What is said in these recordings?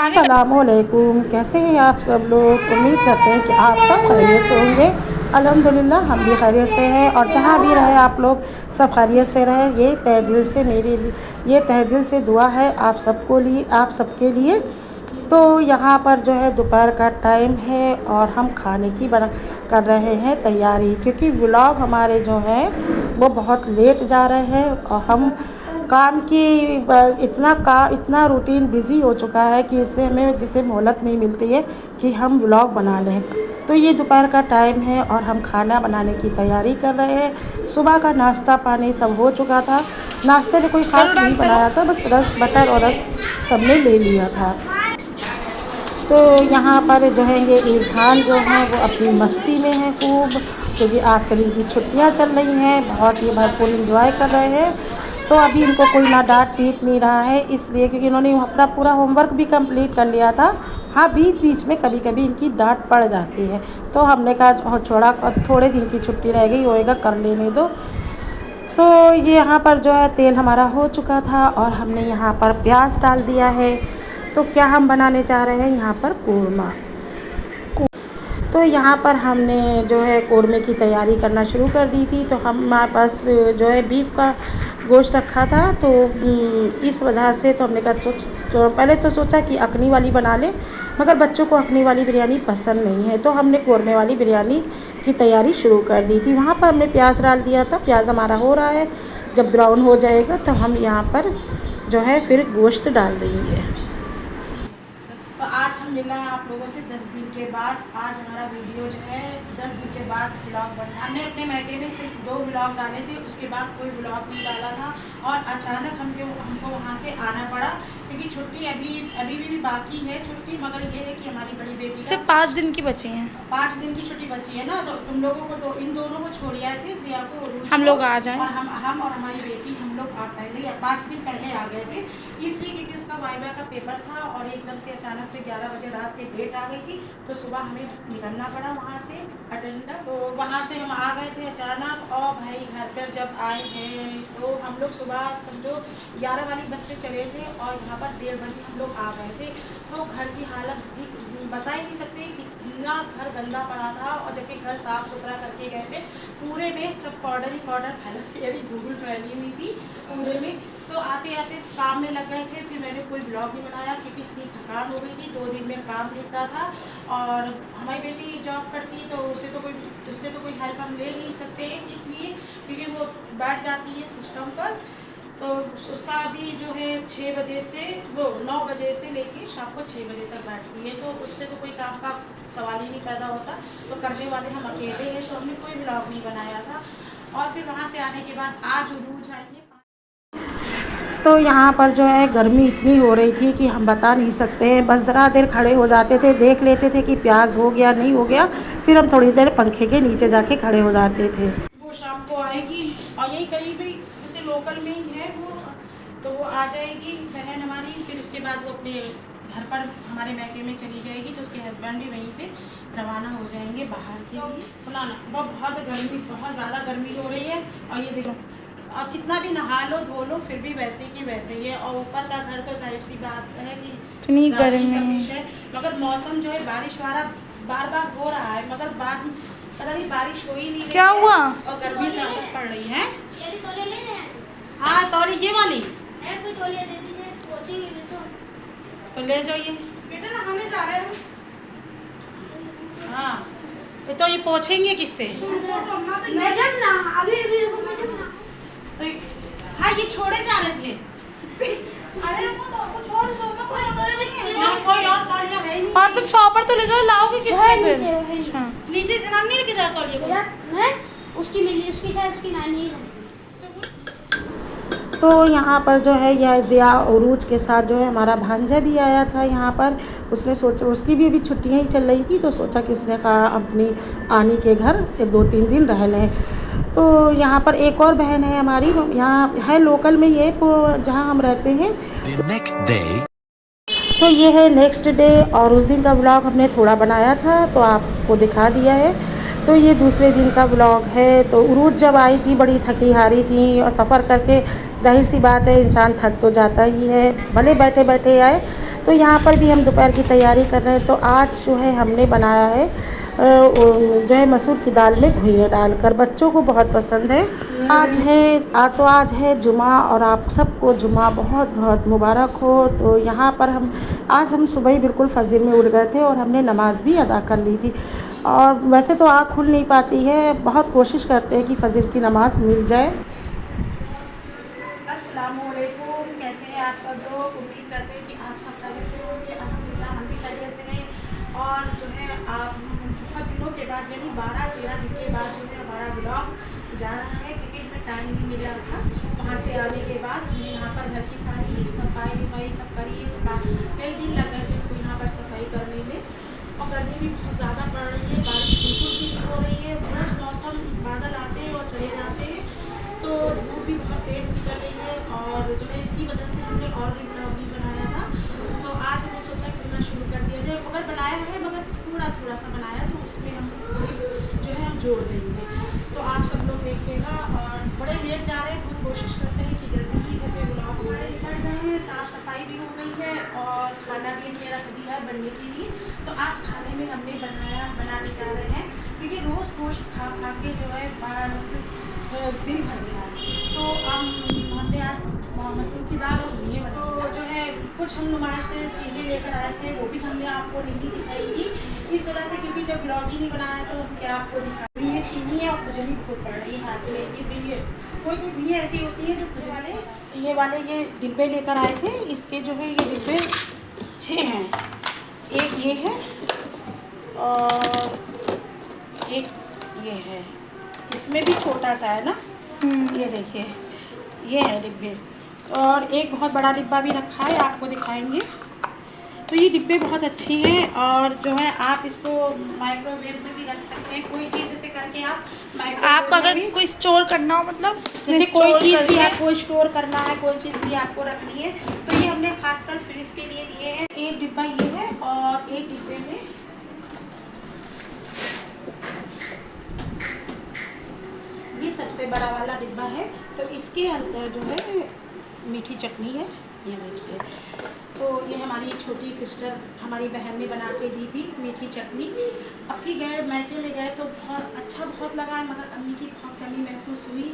अस्सलामुअलैकुम, कैसे हैं आप सब लोग। उम्मीद करते हैं कि आप सब खैरियत से होंगे। अल्हम्दुलिल्लाह हम भी खैरियत से हैं और जहाँ भी रहे आप लोग सब खैरियत से रहें। ये तहे दिल से दुआ है आप सबके लिए। तो यहाँ पर जो है दोपहर का टाइम है और हम खाने की कर रहे हैं तैयारी, क्योंकि व्लॉग हमारे जो हैं वो बहुत लेट जा रहे हैं और हम काम की इतना रूटीन बिज़ी हो चुका है कि इससे हमें जिसे मोहलत नहीं मिलती है कि हम व्लॉग बना लें। तो ये दोपहर का टाइम है और हम खाना बनाने की तैयारी कर रहे हैं। सुबह का नाश्ता पानी सब हो चुका था। नाश्ते में कोई ख़ास नहीं बनाया था, बस बटर और रस सब ने ले लिया था। तो यहाँ पर जो है ये इज़हान जो हैं वो अपनी मस्ती में हैं खूब, क्योंकि आजकल इनकी छुट्टियाँ चल रही हैं, बहुत ही भरपूर इंजॉय कर रहे हैं। तो अभी इनको कोई ना डांट पीट नहीं रहा है, इसलिए क्योंकि इन्होंने अपना पूरा होमवर्क भी कंप्लीट कर लिया था। हाँ, बीच बीच में कभी कभी इनकी डांट पड़ जाती है, तो हमने कहा छोड़ा, थोड़े दिन की छुट्टी रह गई होएगा, कर लेने दो। तो ये यहाँ पर जो है तेल हमारा हो चुका था और हमने यहाँ पर प्याज डाल दिया है। तो क्या हम बनाने जा रहे हैं यहाँ पर कोरमा। तो यहाँ पर हमने जो है कोरमे की तैयारी करना शुरू कर दी थी। तो हमारे पास जो है बीफ का गोश्त रखा था, तो इस वजह से तो हमने कहा तो पहले तो सोचा कि अखनी वाली बना लें, मगर बच्चों को अखनी वाली बिरयानी पसंद नहीं है, तो हमने कोरमे वाली बिरयानी की तैयारी शुरू कर दी थी। वहाँ पर हमने प्याज डाल दिया था। प्याज हमारा हो रहा है, जब ब्राउन हो जाएगा तो हम यहाँ पर जो है फिर गोश्त डाल देंगे। तो आज हम मिल रहे हैं आप लोगों से 10 दिन के बाद। आज हमारा वीडियो जो है 10 दिन के बाद व्लॉग बना। हमने अपने मैके में सिर्फ 2 व्लॉग डाले थे, उसके बाद कोई व्लॉग नहीं डाला था और अचानक हमको वहाँ से आना पड़ा, क्योंकि छुट्टी अभी भी बाकी है छुट्टी, मगर ये है कि हमारी बड़ी बेटी सिर्फ 5 दिन की बची हैं। 5 दिन की छुट्टी बची है ना, तो तुम लोगों को इन दोनों को छोड़ आए थे, जिया को हम लोग आ जाएं। और हम और हमारी बेटी हम लोग पहले 5 दिन पहले आ गए थे, इसलिए क्योंकि उसका वाइवा का पेपर था और एकदम से अचानक से 11 बजे रात के डेट आ गई थी, तो सुबह हमें निकलना पड़ा वहाँ से अटेंडर। तो वहाँ से हम आ गए थे अचानक, और भाई घर पर जब आए हैं तो हम लोग सुबह समझो 11 वाली बस से चले थे और यहाँ पर 1:30 बजे हम लोग आ गए थे। तो घर की हालत बता ही नहीं सकते, कितना घर गंदा पड़ा था, और जबकि घर साफ़ सुथरा करके गए थे। पूरे में सब पाउडर ही पाउडर फैला था, यानी धूल फैली हुई थी पूरे में। तो आते आते काम में लग गए थे, फिर मैंने कोई ब्लॉग नहीं बनाया क्योंकि इतनी थकान हो गई थी। 2 दिन में काम निपटा था, और हमारी बेटी जॉब करती तो उससे तो कोई हेल्प हम ले नहीं सकते हैं, इसलिए क्योंकि वो बैठ जाती है सिस्टम पर। तो उसका अभी जो है 6 बजे से 9 बजे से लेके शाम को 6 बजे तक बैठती है, तो उससे तो कोई काम का सवाल ही नहीं पैदा होता। तो करने वाले हम अकेले हैं, तो हमने कोई ब्लॉग नहीं बनाया था। और फिर वहाँ से आने के बाद आज उरूज आएंगे। तो यहाँ पर जो है गर्मी इतनी हो रही थी कि हम बता नहीं सकते हैं। बस ज़रा देर खड़े हो जाते थे, देख लेते थे कि प्याज हो गया नहीं हो गया, फिर हम थोड़ी देर पंखे के नीचे जाके खड़े हो जाते थे। वो शाम को आएगी और यही करीब ही जैसे लोकल में ही है वो, तो वो आ जाएगी बहन हमारी। फिर उसके बाद वो अपने घर पर हमारे मैके में चली जाएगी, तो उसके हस्बैंड भी वहीं से रवाना हो जाएंगे बाहर के लिए। बुलाना बहुत ज़्यादा गर्मी हो रही है, और ये देखो और कितना भी नहा लो धो लो फिर भी वैसे की वैसे ही है। और ऊपर का घर तो जाहिर सी बात है कि इतनी गर्मी है, मगर मौसम जो है बारिश वाला बार बार हो रहा है, मगर बाद पता नहीं बारिश हो ही नहीं रही। क्या हुआ? और गर्मी ज़्यादा पड़ रही है। हाँ तौली ये वाली तो ले जाइए बेटा, नहाने जा रहे हो। हाँ तो ये पोछेंगे किससे? मैं जब ना अभी तो हाँ ये छोड़े जा रहे थे। अरे रुको तो छोड़ दो, कोई और तौलिया है नहीं। और तुम शॉपर तो ले जाओ, लाओगे किसने फिर? अच्छा नीचे से ना नहीं लेके जा तौलिया को। उसकी शायद उसकी नानी है। तो यहाँ पर जो है यह ज़िया उरूज के साथ जो है हमारा भांजा भी आया था यहाँ पर। उसने सोचा, उसकी भी अभी छुट्टियाँ ही चल रही थी, तो सोचा कि उसने कहा अपनी आनी के घर 2-3 दिन रह लें। तो यहाँ पर एक और बहन है हमारी, यहाँ है लोकल में ये जहाँ हम रहते हैं। तो ये है नेक्स्ट डे, और उस दिन का व्लॉग हमने थोड़ा बनाया था तो आपको दिखा दिया है। तो ये दूसरे दिन का ब्लॉग है। तो उरूज जब आई थी बड़ी थकी हारी थी और सफ़र करके ज़ाहिर सी बात है इंसान थक तो जाता ही है, भले बैठे बैठे आए। तो यहाँ पर भी हम दोपहर की तैयारी कर रहे हैं। तो आज जो है हमने बनाया है जो है मसूर की दाल में घुइयाँ डालकर, बच्चों को बहुत पसंद है। आज है जुमा और आप सबको जुमा बहुत बहुत मुबारक हो। तो यहाँ पर आज हम सुबह ही बिल्कुल फजर में उठ गए थे और हमने नमाज़ भी अदा कर ली थी। और वैसे तो आँख खुल नहीं पाती है, बहुत कोशिश करते हैं कि फजर की नमाज़ मिल जाए। अस्सलामुअलैकुम, कैसे हैं आप सब लोग? उम्मीद करते हैं कि आप सब खैरियत से होंगे। अल्हम्दुलिल्लाह हम भी खैरियत से हैं। और जो है आप बहुत दिनों के बाद यानी 12-13 दिन के बाद जो है हमारा ब्लॉग जा रहा है, क्योंकि हमें टाइम नहीं मिल रहा था। वहाँ से आने के बाद हमने यहाँ पर घर की सारी सफाई सब करी है। तो कई दिन लग गए थे यहाँ पर सफाई करने में। और गर्मी भी बहुत ज़्यादा पड़ रही है, बारिश बिल्कुल भी नहीं हो रही है। रोज़ मौसम बादल आते हैं और चले जाते हैं, तो धूप भी बहुत तेज़ निकल रही है। और जो है इसकी वजह से हमने और भी ब्लॉग नहीं बनाया था। तो आज हमने सोचा क्यों ना शुरू कर दिया जाए, मगर बनाया है, मगर थोड़ा सा बनाया, तो उसमें हम जो है हम जोड़ देंगे। तो आप सब लोग देखिएगा। और बड़े लेट जा रहे हैं, बहुत कोशिश करते हैं कि जल्दी ही जैसे ब्लॉग हमारे निकल गए हैं, साफ़ सफाई भी हो गई है और खाना भी हमने रख दिया है बनने के लिए। तो आज खाने में हमने बनाने जा रहे हैं, क्योंकि रोज़ गोश्त खा के जो है बस दिल भर गया है। तो हमने आज मसूर की दाल और घुइयाँ बनाई। तो जो है कुछ हम नुमाइश से चीज़ें लेकर आए थे, वो भी हमने आपको नहीं दिखाई थी इस वजह से, क्योंकि जब ब्लॉग ही नहीं बनाया तो हम क्या आपको दिखाएं। ये छीनी है और खुजली खुद पड़ रही है हाथ में। ये कोई घुइयाँ ऐसी होती हैं जो ये वाले डिब्बे लेकर आए थे। इसके जो है ये डिब्बे 6 हैं, एक ये है और एक ये है, इसमें भी छोटा सा है ना, ये देखिए ये है डिब्बे। और एक बहुत बड़ा डिब्बा भी रखा है, आपको दिखाएंगे। तो ये डिब्बे बहुत अच्छे हैं और जो है आप इसको माइक्रोवेव में भी रख सकते हैं। कोई चीज़ जैसे करके आप अगर कोई स्टोर करना हो, मतलब जैसे कोई चीज़ भी आपको स्टोर करना है, कोई चीज़ भी आपको रखनी है, तो ये हमने खासकर फ्रिज के लिए लिए हैं। एक डिब्बा ये है और एक डिब्बे में ये सबसे बड़ा वाला डिब्बा है। तो इसके अंदर जो है मीठी चटनी है, ये देखिए। तो ये हमारी छोटी सिस्टर, हमारी बहन ने बना के दी थी मीठी चटनी। अब की गए मैके में गए तो बहुत लगा, मगर अम्मी की बहुत कमी महसूस हुई।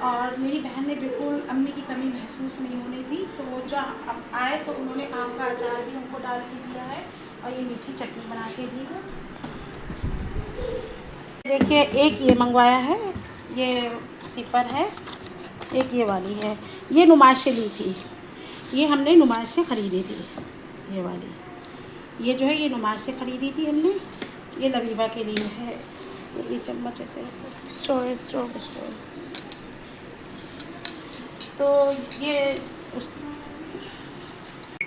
और मेरी बहन ने बिल्कुल अम्मी की कमी महसूस नहीं होने दी। तो जो अब आए तो उन्होंने आम का अचार भी हमको डाल के दिया है और ये मीठी चटनी बना के दी है। देखिए एक ये मंगवाया है, ये सिपर है, एक ये वाली है, ये नुमाइश से ली थी, ये हमने नुमाइश से ख़रीदी थी। ये वाली ये जो है ये नुमाइश से ख़रीदी थी हमने। ये लबीबा के लिए है। ये चम्मच ऐसे स्टोर। तो ये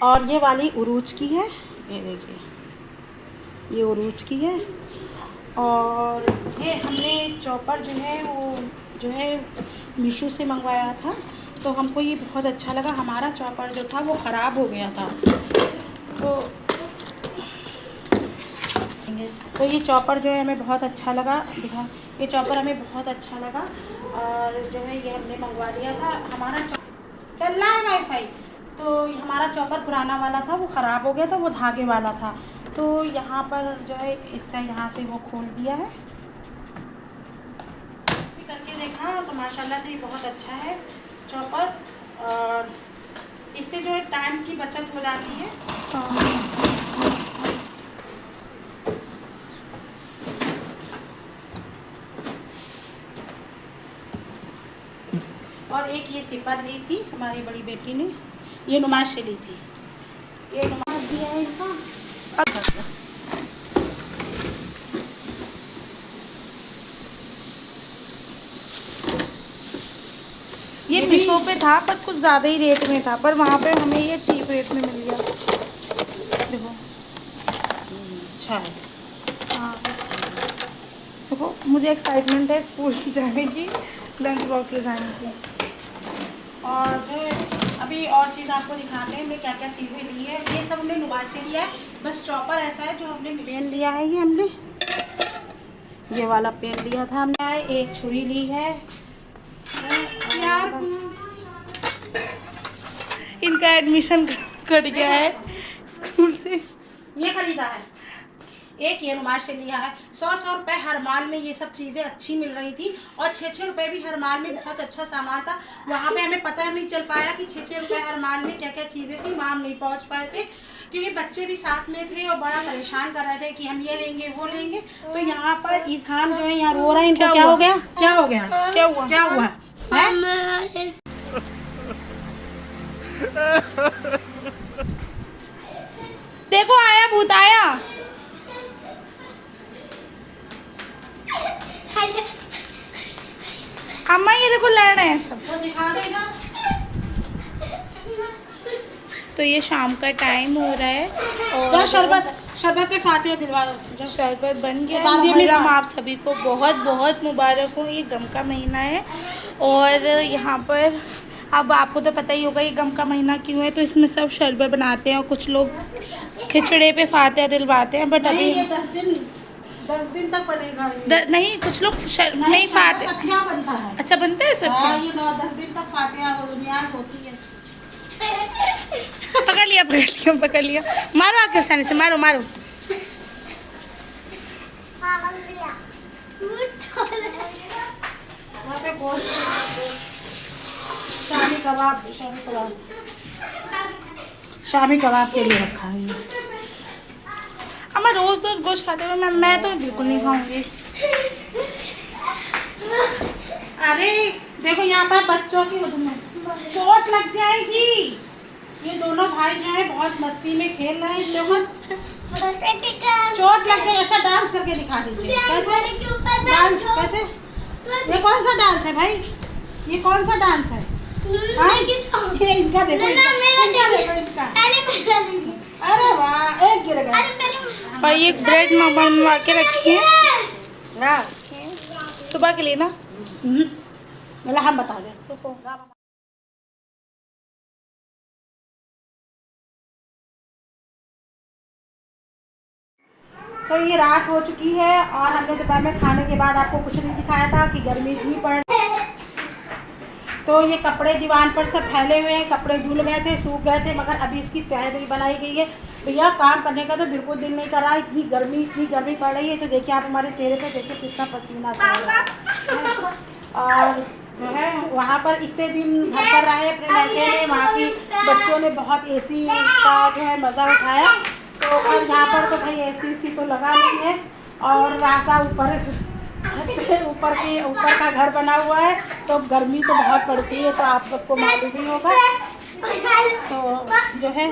और ये वाली उरूज की है, ये देखिए ये उरूज की है। और ये हमने चॉपर जो है वो जो है मीशो से मंगवाया था, तो हमको ये बहुत अच्छा लगा। हमारा चॉपर जो था वो ख़राब हो गया था, तो ये चॉपर जो है हमें बहुत अच्छा लगा। ये चॉपर हमें बहुत अच्छा लगा और जो है ये हमने मंगवा लिया था। हमारा चल रहा है वाईफाई। तो हमारा चॉपर पुराना वाला था, वो ख़राब हो गया था, वो धागे वाला था। तो यहाँ पर जो है इसका यहाँ से वो खोल दिया है, करके देखा तो माशाल्लाह से ये बहुत अच्छा है चॉपर। और इससे जो है टाइम की बचत हो जाती है। और एक ये सिपर ली थी हमारी बड़ी बेटी ने, ये नुमाइश से ली थी। ये नुमाइश दिया है इसका। ये मीशो पे था पर कुछ ज़्यादा ही रेट में था, पर वहाँ पे हमें ये चीप रेट में मिल गया। देखो अच्छा है। हाँ देखो, मुझे एक्साइटमेंट है स्कूल जाने की, लंच बॉक्स ले जाने की। और जो अभी और चीज़ आपको दिखाते हैं हमने क्या क्या चीज़ें ली है। ये सब हमने नुमाइश से लिया है, बस चॉपर ऐसा है जो हमने मेन लिया है। ये हमने ये वाला पेन लिया था हमने, एक छुरी ली है यार। इनका एडमिशन कट गया है स्कूल से। ये खरीदा है, एक ये रुमाल से लिया है। 100 रुपए हर माल में ये सब चीज़ें अच्छी मिल रही थी, और 6 रुपए भी हर माल में बहुत अच्छा सामान था। वहाँ पे हमें पता नहीं चल पाया कि 6 रुपए हर माल में क्या क्या चीज़ें थी, वहाँ हम नहीं पहुँच पाए थे क्योंकि बच्चे भी साथ में थे और बड़ा परेशान कर रहे थे कि हम ये लेंगे वो लेंगे। तो यहाँ पर ईशान जो है यहाँ रो रहे हैं। इनको क्या हो गया, क्या हो गया, क्या हुआ, क्या हुआ है? देखो आया भूत आया। अम्मा ये देखो लड़ रहे हैं सब। तो दिखा देगा। तो ये शाम का टाइम हो रहा है और जो शरबत पे फातिहा दिलवा दो। जो शरबत बन गया दादी है। अम्मी मुहर्रम आप सभी को बहुत बहुत मुबारक हो। ये गम का महीना है और यहाँ पर अब आपको तो पता ही होगा ये गम का महीना क्यों है। तो इसमें सब शरबत बनाते हैं और कुछ लोग खिचड़े पे फातिहा दिलवाते हैं। बट अभी ये 10 दिन तक बनेगा ये। नहीं कुछ लोग नहीं फातिहा सखिया बनता है। अच्छा बनता है सब। हाँ, ये 10 दिन तक फातिहा न्याज होती है। पकड़ लिया मारो आके आसानी से मारो मारो। यहाँ पे गोश्त, शामी कबाब के लिए रखा है ये। अम्मा रोज गोश्त खाते हुए मैं तो बिल्कुल नहीं खाऊंगी। अरे देखो यहाँ पर बच्चों की चोट लग जाएगी। ये दोनों भाई जो है बहुत मस्ती में खेल रहे हैं। इस लोगों चोट लग जाए। अच्छा डांस करके दिखा दीजिए। कैसे डांस, कैसे, ये कौन सा डांस है भाई, ये कौन सा डांस है? ये इनका देखो, इनका। अरे वाह, एक गिर गया। भाई एक ब्रेड मंगवा के रखी है सुबह के लिए ना। मतलब हम बता दें तो ये रात हो चुकी है और हमने दोपहर में खाने के बाद आपको कुछ नहीं दिखाया था कि गर्मी इतनी पड़ रही है। तो ये कपड़े दीवान पर सब फैले हुए हैं, कपड़े धुल गए थे, सूख गए थे, मगर अभी इसकी तह नहीं बनाई गई है। भैया काम करने का तो बिल्कुल दिल नहीं कर रहा है, इतनी गर्मी पड़ रही है। तो देखिए आप हमारे चेहरे पे देखिए कितना पसीना आ रहा है। और जो है वहाँ पर इतने दिन घर पर रहे अपने लड़के में, वहाँ की बच्चों ने बहुत एसी का जो है मज़ा उठाया। तो अब यहाँ पर तो भाई एसी तो लगा नहीं है और रास्ता ऊपर छत पे ऊपर का घर बना हुआ है। तो गर्मी तो बहुत पड़ती है, तो आप सबको मालूम ही होगा। तो जो है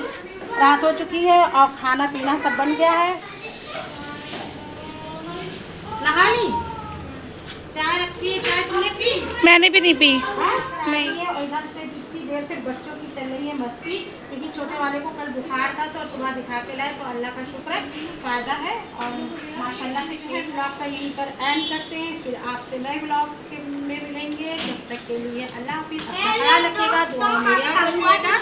रात हो चुकी है और खाना पीना सब बन गया है। नहा ली, चाय रखी है, चाय तुमने पी? मैंने भी नहीं पी। नहीं, और इधर से जितनी देर से बच्चों की चल रही है मस्ती, क्योंकि छोटे वाले को कल बुखार था तो सुबह दिखा के लाए, तो अल्लाह का शुक्र है फ़ायदा है। और माशाल्लाह से ये ब्लॉग का यहीं पर एंड करते हैं, फिर आपसे नए ब्लॉग में मिलेंगे। जब तक के लिए अल्लाह हाफिज़, अपना ख्याल रखिएगा, दुआ में याद रखिएगा।